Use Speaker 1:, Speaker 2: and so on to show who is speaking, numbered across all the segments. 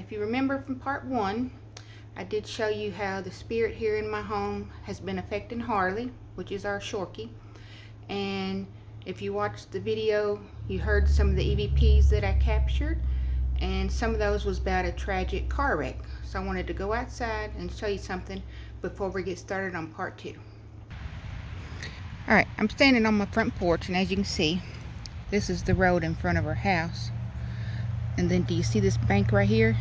Speaker 1: if you remember from part 1, I did show you how the spirit here in my home has been affecting Harley, which is our Shorkie. And if you watched the video, you heard some of the EVPs that I captured, and some of those was about a tragic car wreck. So I wanted to go outside and show you something before we get started on part 2. Alright, I'm standing on my front porch, and as you can see, this is the road in front of our house. And then do you see this bank right here?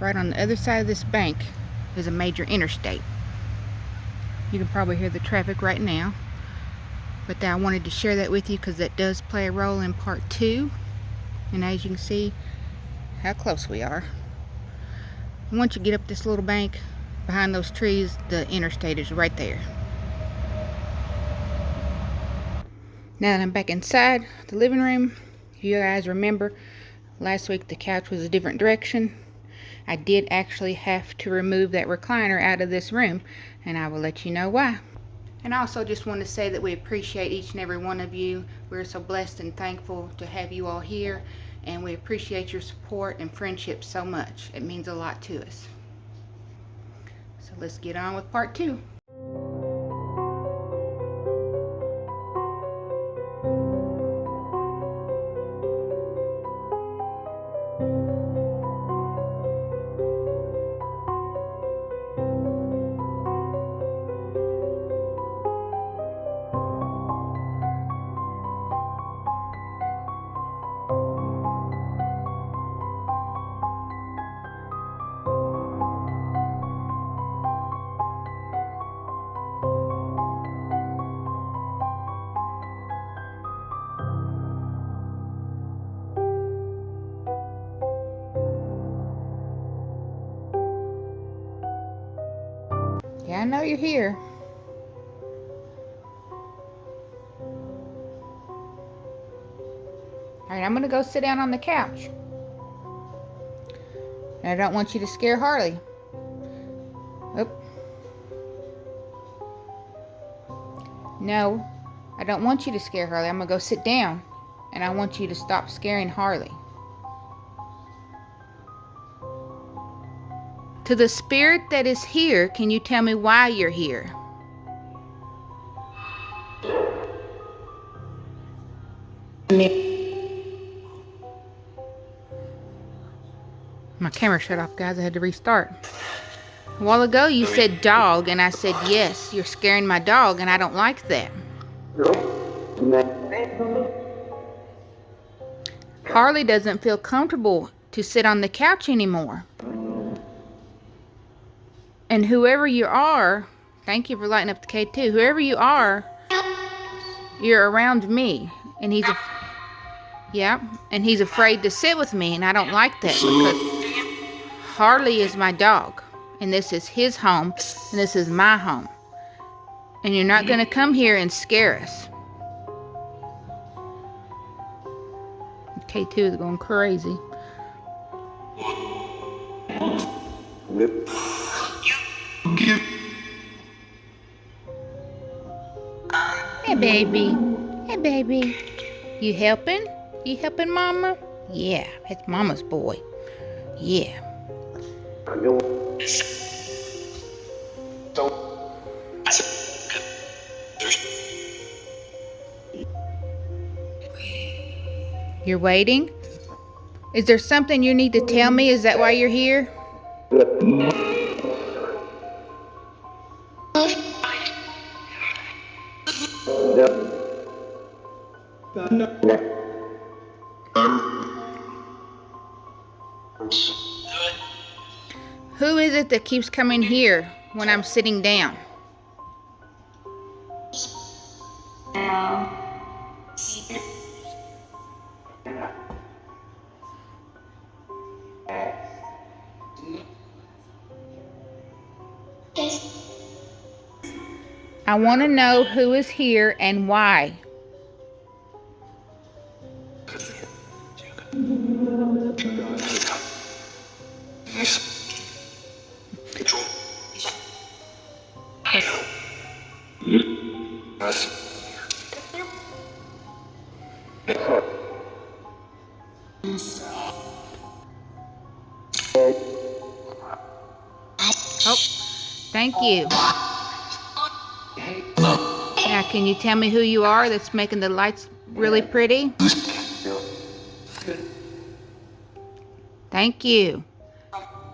Speaker 1: Right on the other side of this bank is a major interstate. You can probably hear the traffic right now. But I wanted to share that with you because that does play a role in part 2. And as you can see how close we are. And once you get up this little bank, behind those trees, the interstate is right there. Now that I'm back inside the living room, if you guys remember, last week the couch was a different direction. I did actually have to remove that recliner out of this room, and I will let you know why. And I also just want to say that we appreciate each and every one of you. We're so blessed and thankful to have you all here, and we appreciate your support and friendship so much. It means a lot to us. So let's get on with part 2. Yeah, I know you're here. Alright, I'm going to go sit down on the couch. And I don't want you to scare Harley. Oop. No, I don't want you to scare Harley. I'm going to go sit down. And I want you to stop scaring Harley. To the spirit that is here, can you tell me why you're here? My camera shut off, guys. I had to restart. A while ago you said dog, and I said yes, you're scaring my dog, and I don't like that. Harley doesn't feel comfortable to sit on the couch anymore. And whoever you are, thank you for lighting up the K2. Whoever you are, you're around me, and he's afraid to sit with me, and I don't like that because Harley is my dog, and this is his home, and this is my home, and you're not going to come here and scare us. K2 is going crazy. Hey baby, hey baby, you helping? You helping mama? Yeah, that's mama's boy. Yeah. You're waiting? Is there something you need to tell me? Is that why you're here? Who is it that keeps coming here when I'm sitting down? I want to know who is here and why. Oh, thank you. Now, can you tell me who you are that's making the lights really pretty? Thank you.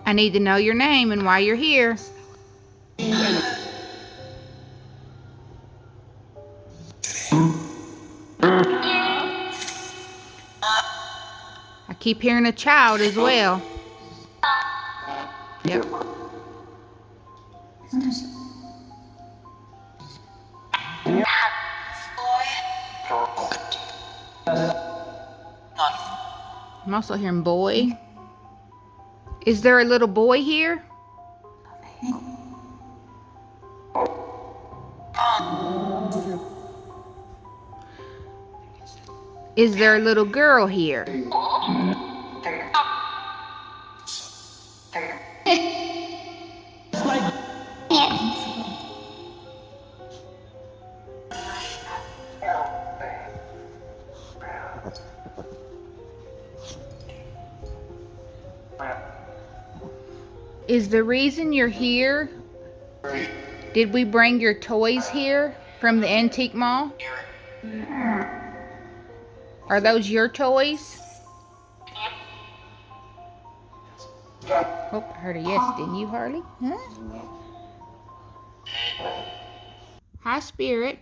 Speaker 1: I need to know your name and why you're here. I keep hearing a child as well. Yep. I'm also hearing boy. Is there a little boy here? Is there a little girl here? Is the reason you're here, did we bring your toys here from the antique mall? Are those your toys? Oh, I heard a yes, didn't you, Harley? Huh? Hi, Spirit.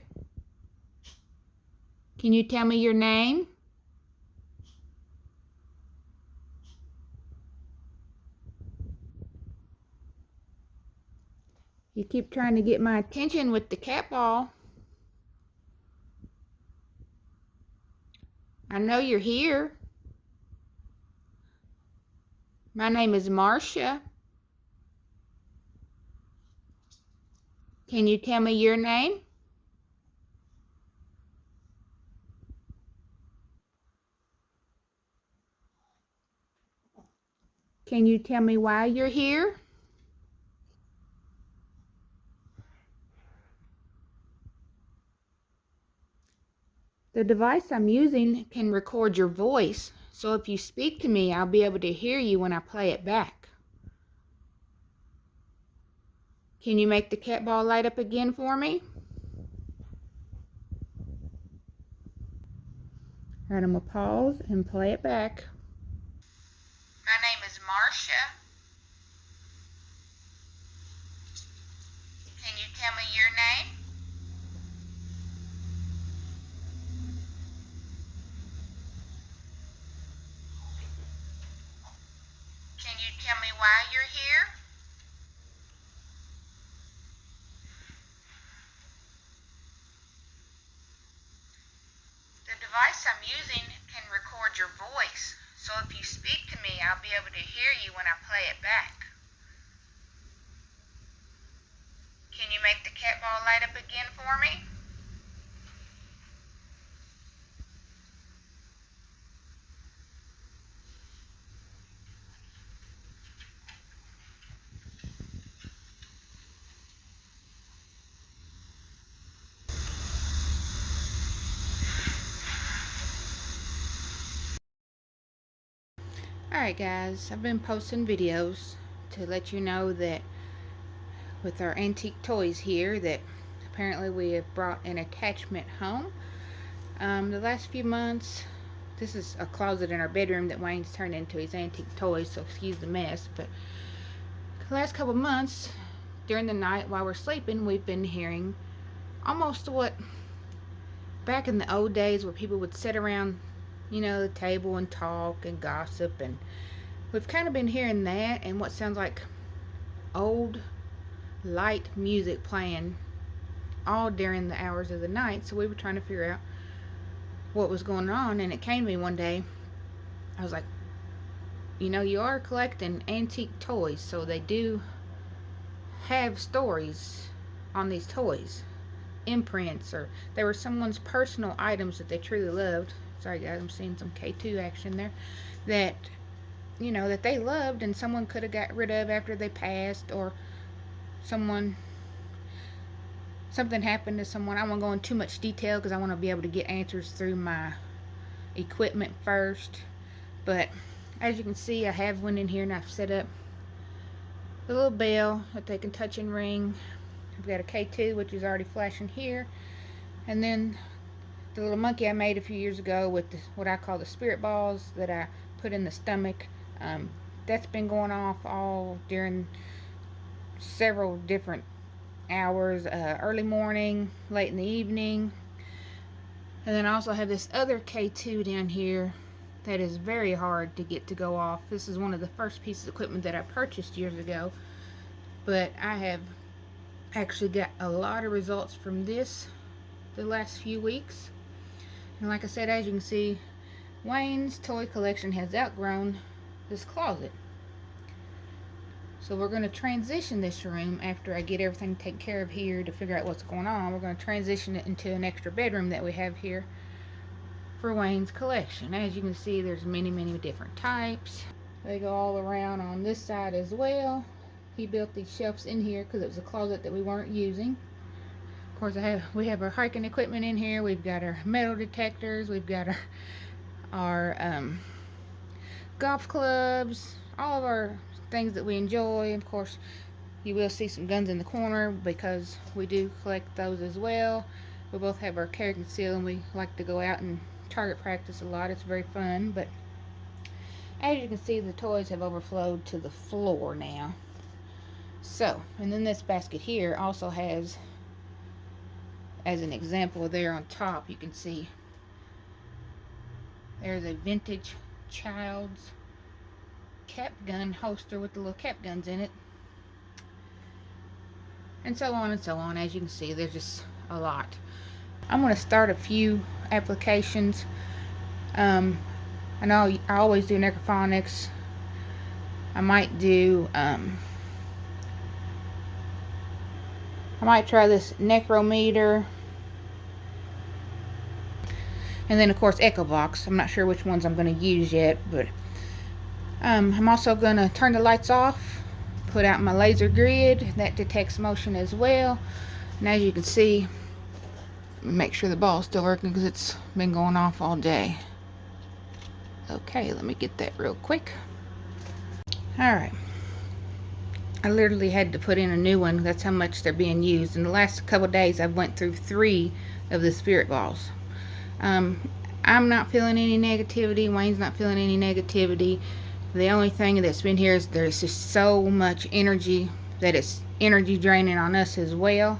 Speaker 1: Can you tell me your name? You keep trying to get my attention with the cat ball. I know you're here. My name is Marcia. Can you tell me your name? Can you tell me why you're here? The device I'm using can record your voice, so if you speak to me, I'll be able to hear you when I play it back. Can you make the cat ball light up again for me? Alright, I'm going to pause and play it back. My name is Marcia. Can you tell me your name? Can you tell me why you're here? The device I'm using can record your voice, so if you speak to me, I'll be able to hear you when I play it back. Can you make the cat ball light up again for me? Alright guys, I've been posting videos to let you know that with our antique toys here that apparently we have brought an attachment home. The last few months, this is a closet in our bedroom that Wayne's turned into his antique toys, so excuse the mess, but the last couple months during the night while we're sleeping, we've been hearing almost what back in the old days where people would sit around, you know, the table and talk and gossip, and we've kind of been hearing that and what sounds like old light music playing all during the hours of the night. So we were trying to figure out what was going on, and it came to me one day. I was like, you know, you are collecting antique toys, so they do have stories on these toys, imprints, or they were someone's personal items that they truly loved. Sorry guys, I'm seeing some K2 action there. That, you know, that they loved and someone could have got rid of after they passed, or something happened to someone. I won't go into too much detail because I want to be able to get answers through my equipment first. But As you can see, I have one in here and I've set up the little bell that they can touch and ring. I've got a K2, which is already flashing here. And then the little monkey I made a few years ago with what I call the spirit balls that I put in the stomach. That's been going off all during several different hours, early morning, late in the evening. And then I also have this other K2 down here that is very hard to get to go off. This is one of the first pieces of equipment that I purchased years ago, but I have actually got a lot of results from this the last few weeks. And like I said, as you can see, Wayne's toy collection has outgrown this closet. So we're going to transition this room after I get everything taken care of here to figure out what's going on. We're going to transition it into an extra bedroom that we have here for Wayne's collection. As you can see, there's many different types. They go all around on this side as well. He built these shelves in here because it was a closet that we weren't using. Of course, we have our hiking equipment in here. We've got our metal detectors. We've got our golf clubs. All of our things that we enjoy. Of course, you will see some guns in the corner because we do collect those as well. We both have our carry conceal, and we like to go out and target practice a lot. It's very fun. But as you can see, the toys have overflowed to the floor now. So, and then this basket here also has, as an example there on top, you can see there's a vintage Child's cap gun holster with the little cap guns in it, and so on and so on. As you can see, there's just a lot. I'm going to start a few applications. I know I always do necrophonics. I might do I might try this necrometer, and then of course Echo Box. I'm not sure which ones I'm going to use yet, but I'm also going to turn the lights off, put out my laser grid that detects motion as well. And as you can see, make sure the ball's still working because it's been going off all day. Okay, let me get that real quick. Alright, I literally had to put in a new one. That's how much they're being used. In the last couple days, I've went through 3 of the spirit balls. I'm not feeling any negativity. Wayne's not feeling any negativity. The only thing that's been here is there's just so much energy that it's energy draining on us as well.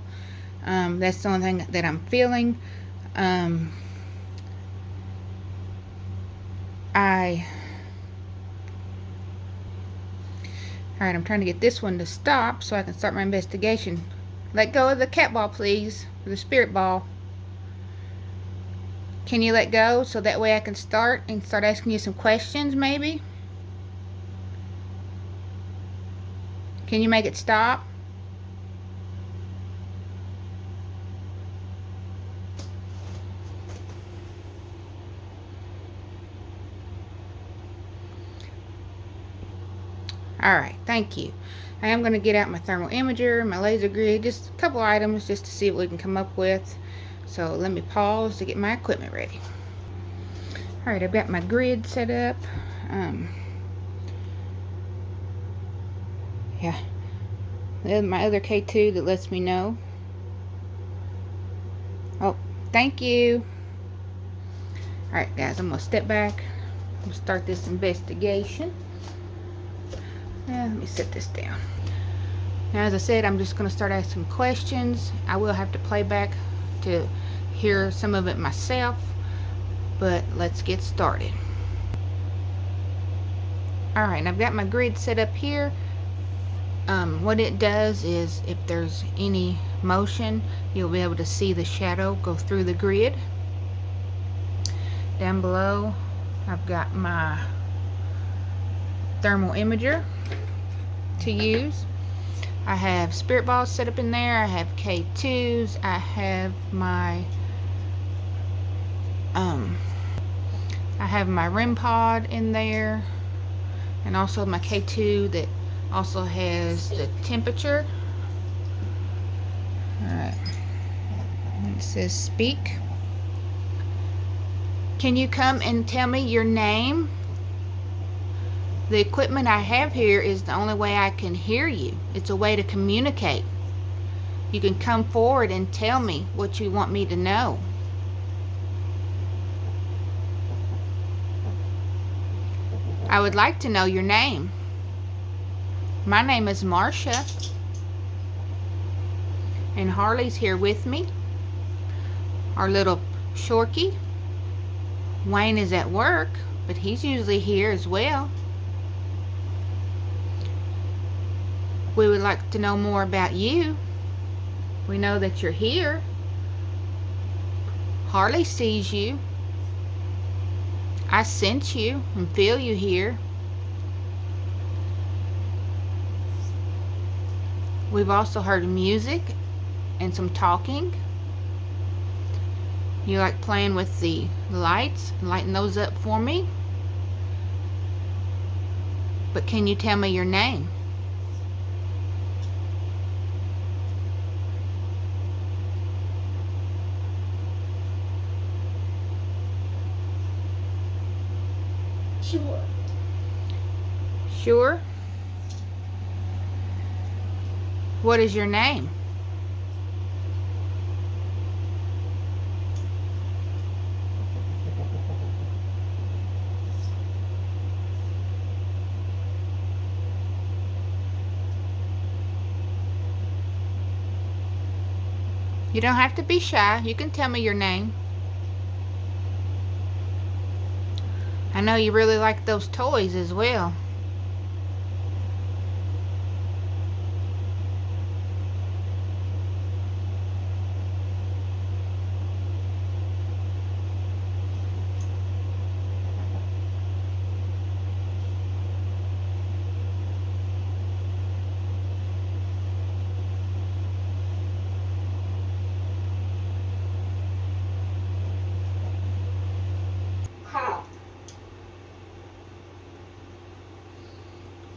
Speaker 1: That's the only thing that I'm feeling. Alright, I'm trying to get this one to stop so I can start my investigation. Let go of the cat ball, please, or the spirit ball. Can you let go so that way I can start asking you some questions, maybe? Can you make it stop? Alright, thank you. I am going to get out my thermal imager, my laser grid, just a couple items just to see what we can come up with. So let me pause to get my equipment ready. Alright, I've got my grid set up. Yeah, my other K2 that lets me know. Oh, thank you. Alright guys, I'm going to step back and start this investigation. Let me set this down. Now, as I said, I'm just going to start asking questions. I will have to play back to hear some of it myself, but let's get started. Alright, I've got my grid set up here. What it does is if there's any motion, you'll be able to see the shadow go through the grid. Down below, I've got my thermal imager to use. I have spirit balls set up in there. I have K2s. I have my REM pod in there, and also my K2 that also has the temperature. Alright, it says speak. Can you come and tell me your name? The equipment I have here is the only way I can hear you. It's a way to communicate. You can come forward and tell me what you want me to know. I would like to know your name. My name is Marcia. And Harley's here with me. Our little Shorky. Wayne is at work, but he's usually here as well. We would like to know more about you. We know that you're here. Harley sees you. I sense you and feel you here. We've also heard music and some talking. You like playing with the lights, lighting those up for me. But can you tell me your name?
Speaker 2: Sure.
Speaker 1: Sure. What is your name? You don't have to be shy. You can tell me your name. I know you really like those toys as well.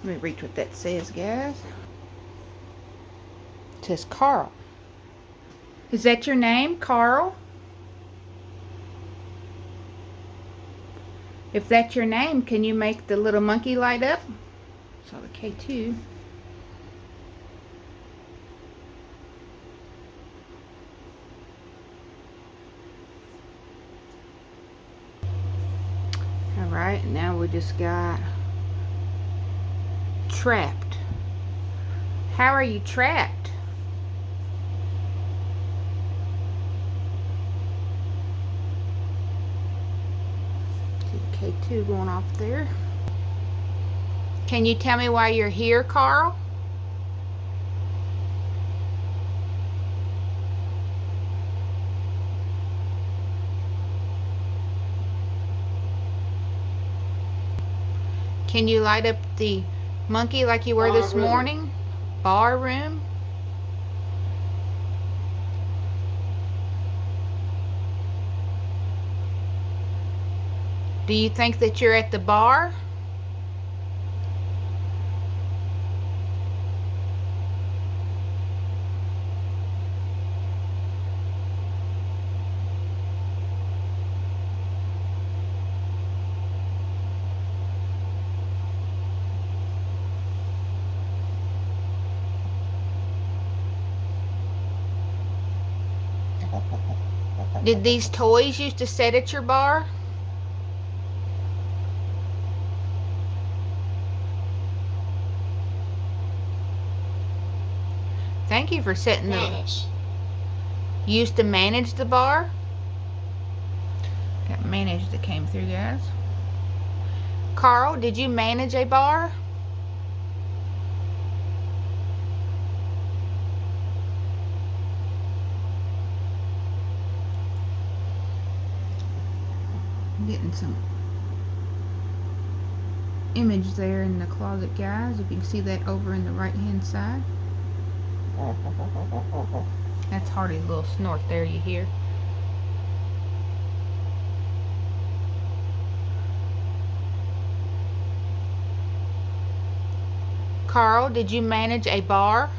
Speaker 1: Let me read what that says, guys. It says Carl. Is that your name, Carl? If that's your name, can you make the little monkey light up? Saw the K2. Alright, now we just got trapped. How are you trapped? See K2 going off there. Can you tell me why you're here, Carl? Can you light up the monkey like you were this morning? Bar room? Do you think that you're at the bar? Did these toys used to sit at your bar? Thank you for setting
Speaker 2: Manage.
Speaker 1: You used to manage the bar? Got manage that came through, guys. Carl, did you manage a bar? I'm getting some image there in the closet, guys. You can see that over in the right hand side. That's Hardy's little snort there you hear. Carl, did you manage a bar?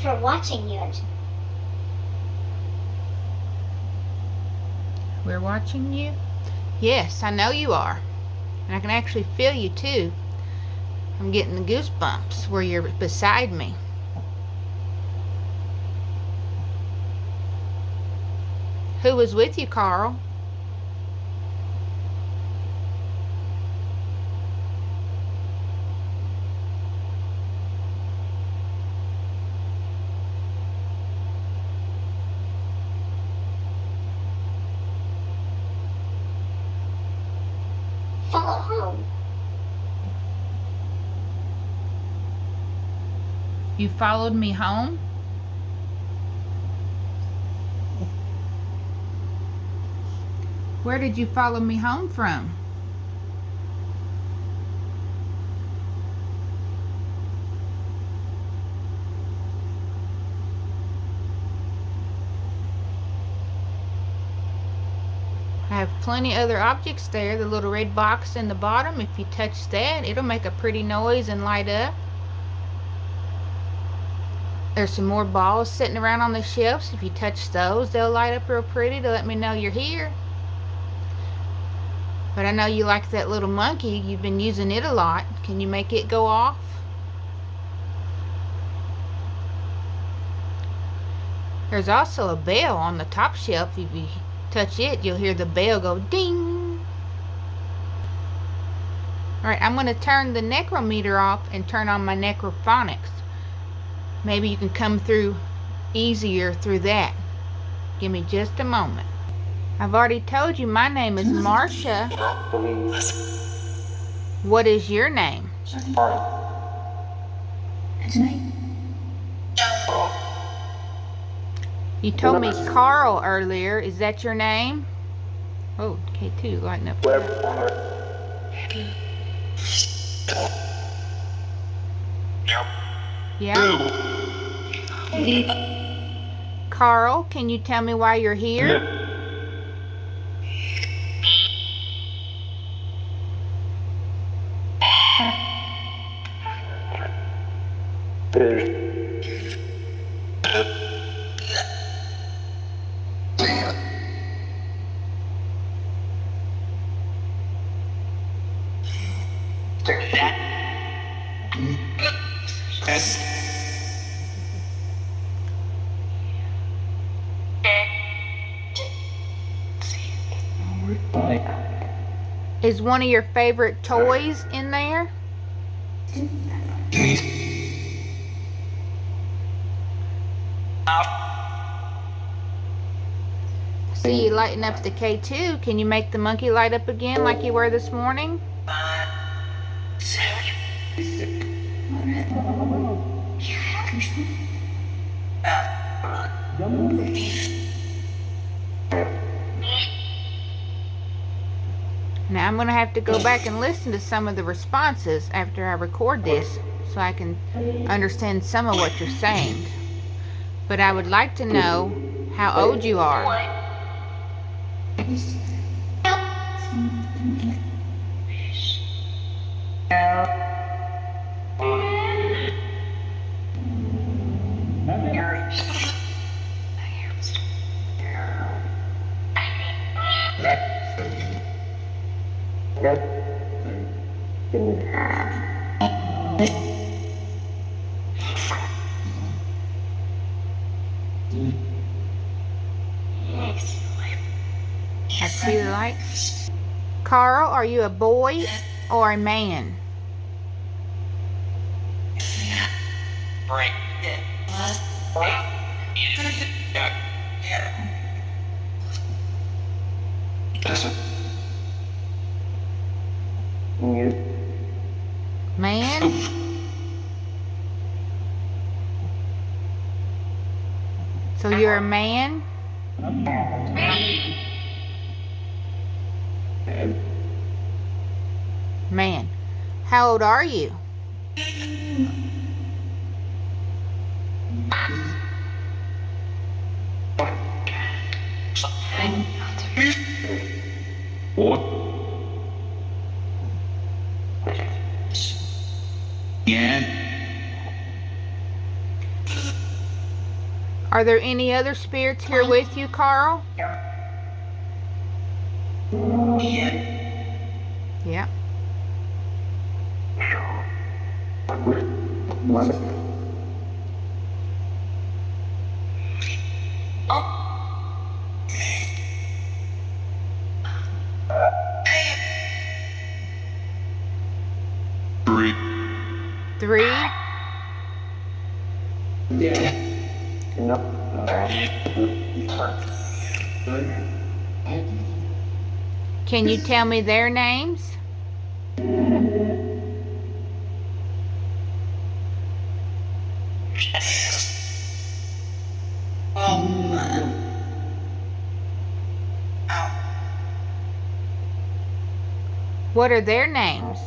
Speaker 2: for watching it.
Speaker 1: We're watching you? Yes, I know you are. And I can actually feel you too. I'm getting the goosebumps where you're beside me. Who was with you, Carl?
Speaker 2: Follow home.
Speaker 1: You followed me home? Where did you follow me home from? I have plenty other objects there. The little red box in the bottom, if you touch that, it'll make a pretty noise and light up. There's some more balls sitting around on the shelves. If you touch those, they'll light up real pretty to let me know you're here. But I know you like that little monkey. You've been using it a lot. Can you make it go off? There's also a bell on the top shelf. If you touch it, you'll hear the bell go ding. Alright, I'm going to turn the necrometer off and turn on my necrophonics. Maybe you can come through easier through that. Give me just a moment. I've already told you my name is Marcia. What is your name? You told me Carl earlier. Is that your name? Oh, K2, lighten up. Yeah? Carl, can you tell me why you're here? Is one of your favorite toys in there? See you lighting up the K2. Can you make the monkey light up again like you were this morning? Now I'm going to have to go back and listen to some of the responses after I record this so I can understand some of what you're saying. But I would like to know how old you are. I see the light. Carl, are you a boy or a man? Man? So you're a man? Man. How old are you? Are there any other spirits here with you, Carl? Yeah. Three? Can you tell me their names? What are their names?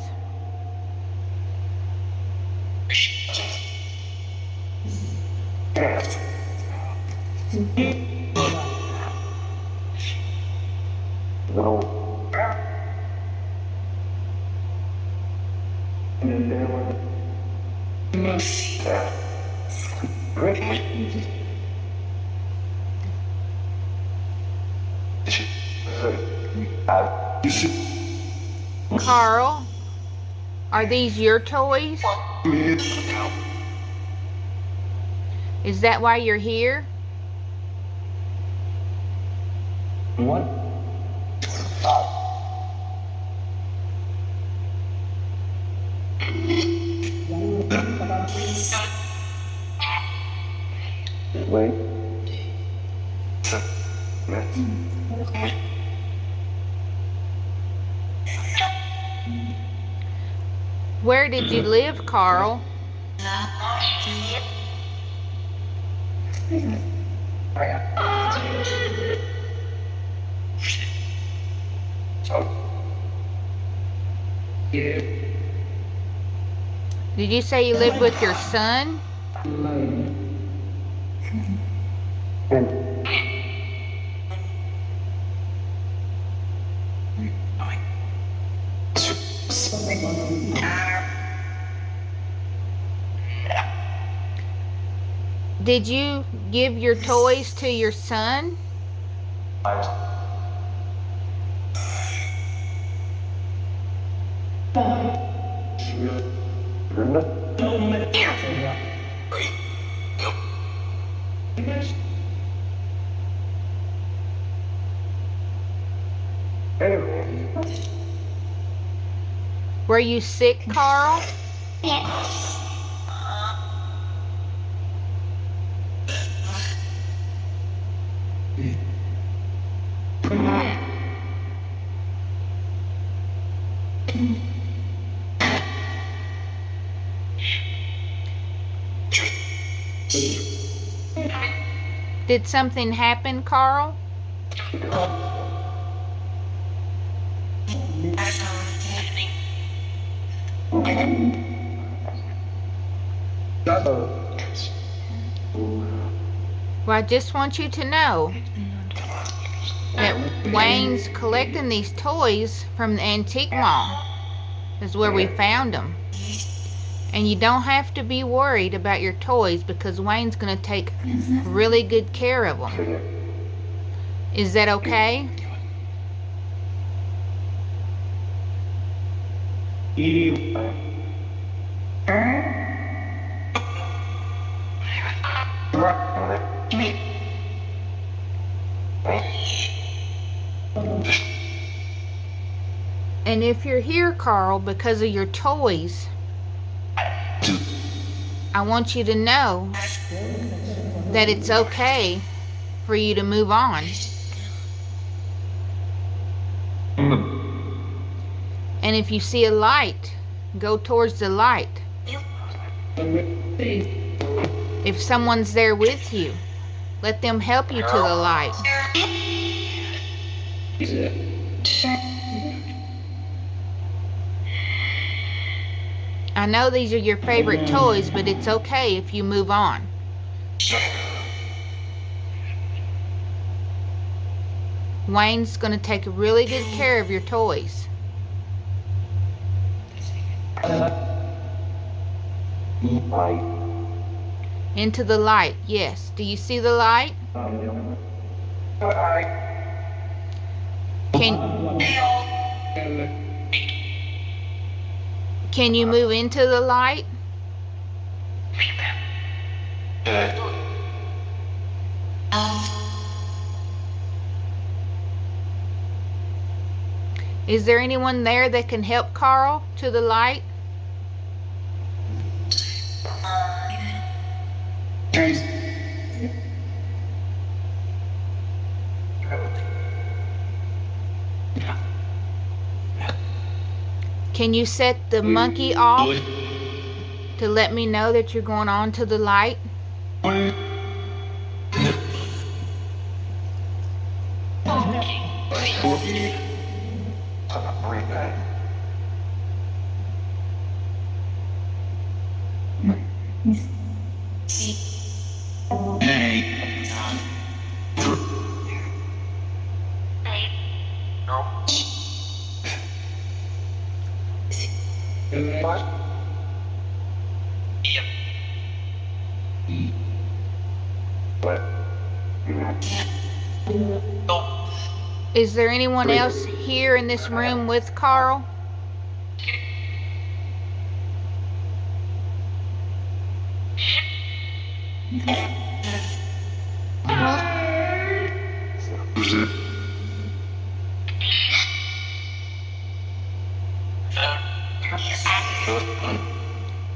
Speaker 1: Carl, are these your toys? Is that why you're here?
Speaker 3: What? Wait.
Speaker 1: Where did you live, Carl? Did you say you lived with your son? Did you give your toys to your son? Were you sick, Carl? Did something happen, Carl? Well, I just want you to know that Wayne's collecting these toys from the antique mall. Is where we found them. And you don't have to be worried about your toys because Wayne's going to take really good care of them. Is that okay? And if you're here, Carl, because of your toys, I want you to know that it's okay for you to move on. And if you see a light, go towards the light. If someone's there with you, let them help you to the light. I know these are your favorite toys, but it's okay if you move on. Wayne's going to take really good care of your toys. Into the light, yes. Do you see the light? Can you move into the light? Is there anyone there that can help Carl to the light? Can you set the monkey off to let me know that you're going on to the light? Is there anyone else here in this room with Carl?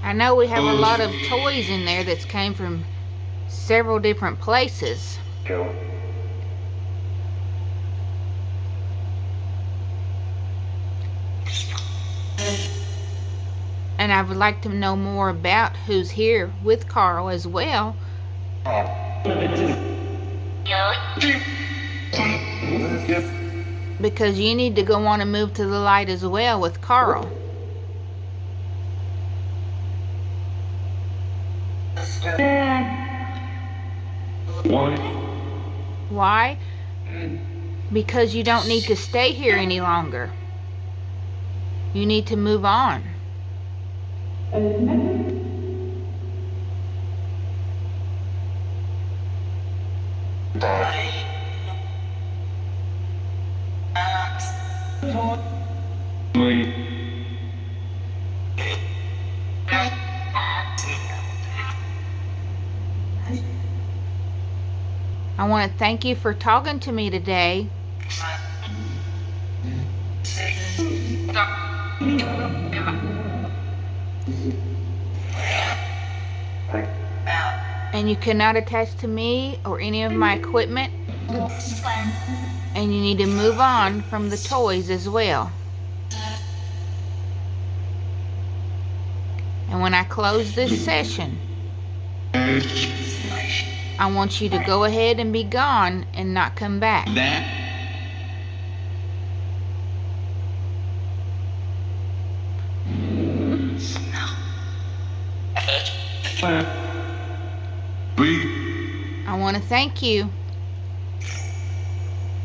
Speaker 1: I know we have a lot of toys in there that's came from several different places. And I would like to know more about who's here with Carl as well. Because you need to go on and move to the light as well with Carl. Why? Because you don't need to stay here any longer. You need to move on. I want to thank you for talking to me today. And you cannot attach to me or any of my equipment. And you need to move on from the toys as well. And when I close this session, I want you to go ahead and be gone and not come back. I want to thank you.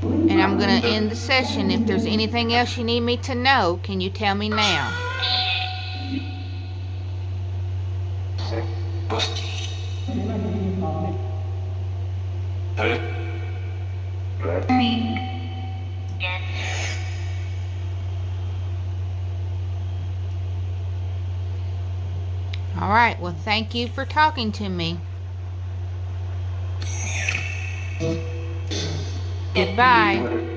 Speaker 1: And I'm going to end the session. If there's anything else you need me to know, can you tell me now? All right, well, thank you for talking to me. Goodbye.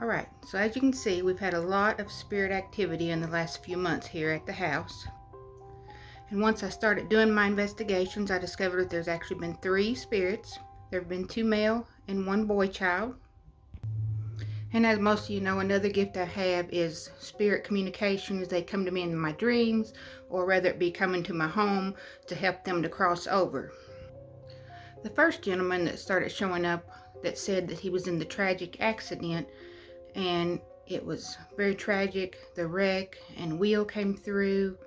Speaker 1: Alright, so as you can see, we've had a lot of spirit activity in the last few months here at the house. And once I started doing my investigations, I discovered that there's actually been 3 spirits. There have been 2 male and 1 boy child. And as most of you know, another gift I have is spirit communications. They come to me in my dreams, or rather it be coming to my home to help them to cross over. The first gentleman that started showing up that said that he was in the tragic accident, and it was very tragic, the wreck and wheel came through,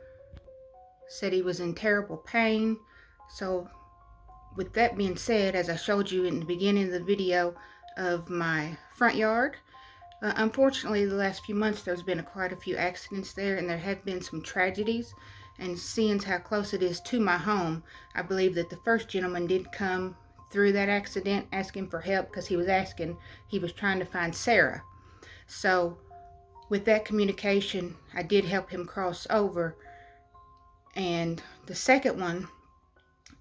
Speaker 1: said he was in terrible pain. So with that being said, as I showed you in the beginning of the video of my front yard, unfortunately the last few months there's been quite a few accidents there, and there have been some tragedies. And seeing how close it is to my home, I believe that the first gentleman did come through that accident asking for help, because he was trying to find Sarah. So with that communication, I did help him cross over. And the second one,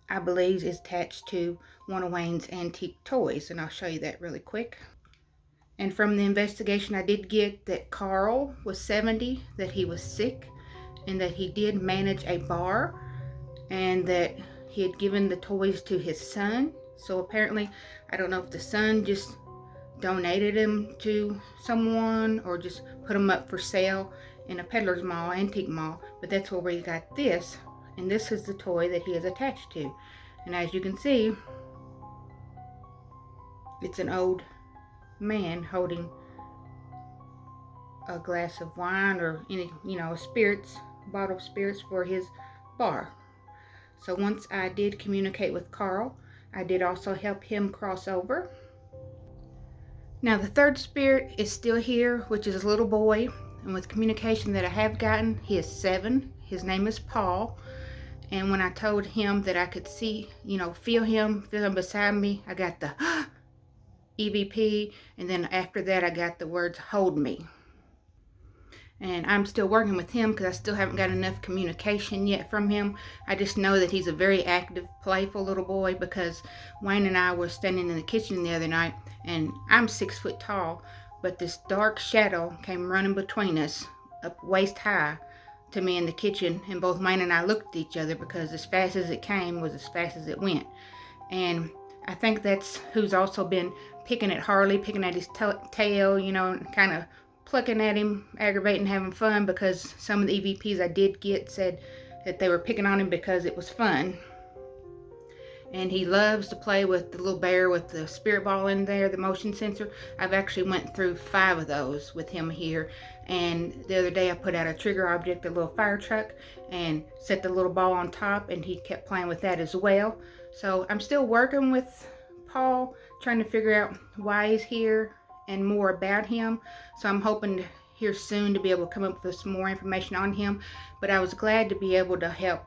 Speaker 1: I believe, is attached to one of Wayne's antique toys, and I'll show you that really quick. And from the investigation, I did get that Carl was 70, that he was sick, and that he did manage a bar, and that he had given the toys to his son. So apparently, I don't know if the son just donated them to someone or just put them up for sale in a peddler's mall, antique mall, but that's where we got this. And this is the toy that he is attached to. And as you can see, it's an old man holding a glass of wine or any, a spirits, bottle of spirits for his bar. So once I did communicate with Carl, I did also help him cross over. Now the third spirit is still here, which is a little boy. And with communication that I have gotten, he is 7. His name is Paul. And when I told him that I could see, feel him beside me, I got the EVP. And then after that, I got the words, hold me. And I'm still working with him because I still haven't got enough communication yet from him. I just know that he's a very active, playful little boy, because Wayne and I were standing in the kitchen the other night, and I'm 6 foot tall, but this dark shadow came running between us, up waist high, to me in the kitchen, and both Wayne and I looked at each other, because as fast as it came was as fast as it went. And I think that's who's also been picking at Harley, picking at his tail, kind of plucking at him, aggravating, having fun, because some of the EVPs I did get said that they were picking on him because it was fun. And he loves to play with the little bear with the spirit ball in there, the motion sensor. I've actually went through 5 of those with him here. And the other day I put out a trigger object, a little fire truck, and set the little ball on top, and he kept playing with that as well. So I'm still working with Paul, trying to figure out why he's here and more about him. So I'm hoping here soon to be able to come up with some more information on him. But I was glad to be able to help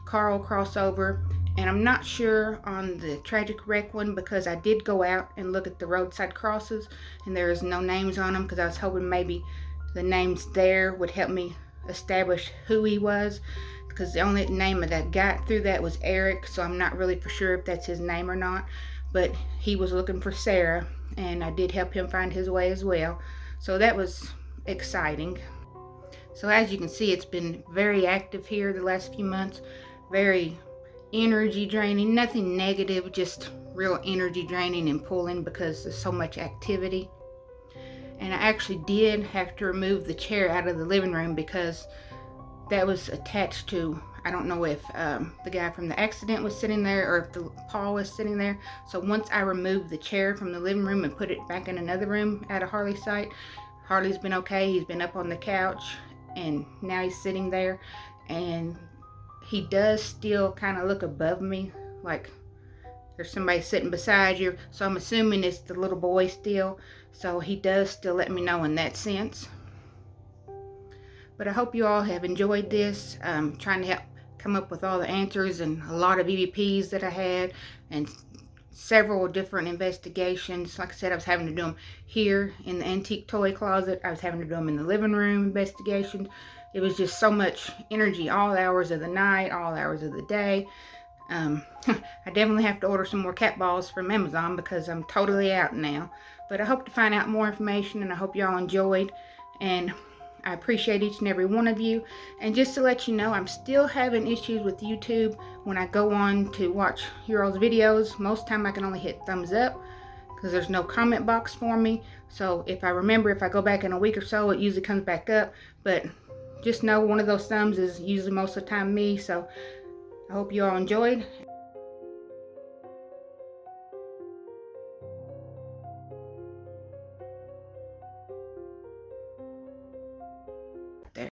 Speaker 1: Carl cross over. And I'm not sure on the tragic wreck one, because I did go out and look at the roadside crosses, and there is no names on them, because I was hoping maybe the names there would help me establish who he was, because the only name that I got through that was Eric. So I'm not really for sure if that's his name or not. But he was looking for Sarah, and I did help him find his way as well. So that was exciting. So as you can see, it's been very active here the last few months. Very energy draining, nothing negative, just real energy draining and pulling, because there's so much activity. And I actually did have to remove the chair out of the living room, because that was attached to, I don't know if the guy from the accident was sitting there, or if Paul was sitting there. So once I removed the chair from the living room and put it back in another room at a Harley site, Harley's been okay. He's been up on the couch, and now he's sitting there, and he does still kind of look above me, like there's somebody sitting beside you. So I'm assuming it's the little boy still. So he does still let me know in that sense. But I hope you all have enjoyed this. Trying to help come up with all the answers, and a lot of EVPs that I had, and several different investigations. Like I said, I was having to do them here in the antique toy closet. I was having to do them in the living room investigations. It was just so much energy, all hours of the night, all hours of the day. I definitely have to order some more cat balls from Amazon because I'm totally out now. But I hope to find out more information, and I hope y'all enjoyed. And I appreciate each and every one of you. And just to let you know, I'm still having issues with YouTube when I go on to watch your all's videos. Most time I can only hit thumbs up because there's no comment box for me. So if I remember, if I go back in a week or so, it usually comes back up. But just know one of those thumbs is usually most of the time me. So I hope you all enjoyed.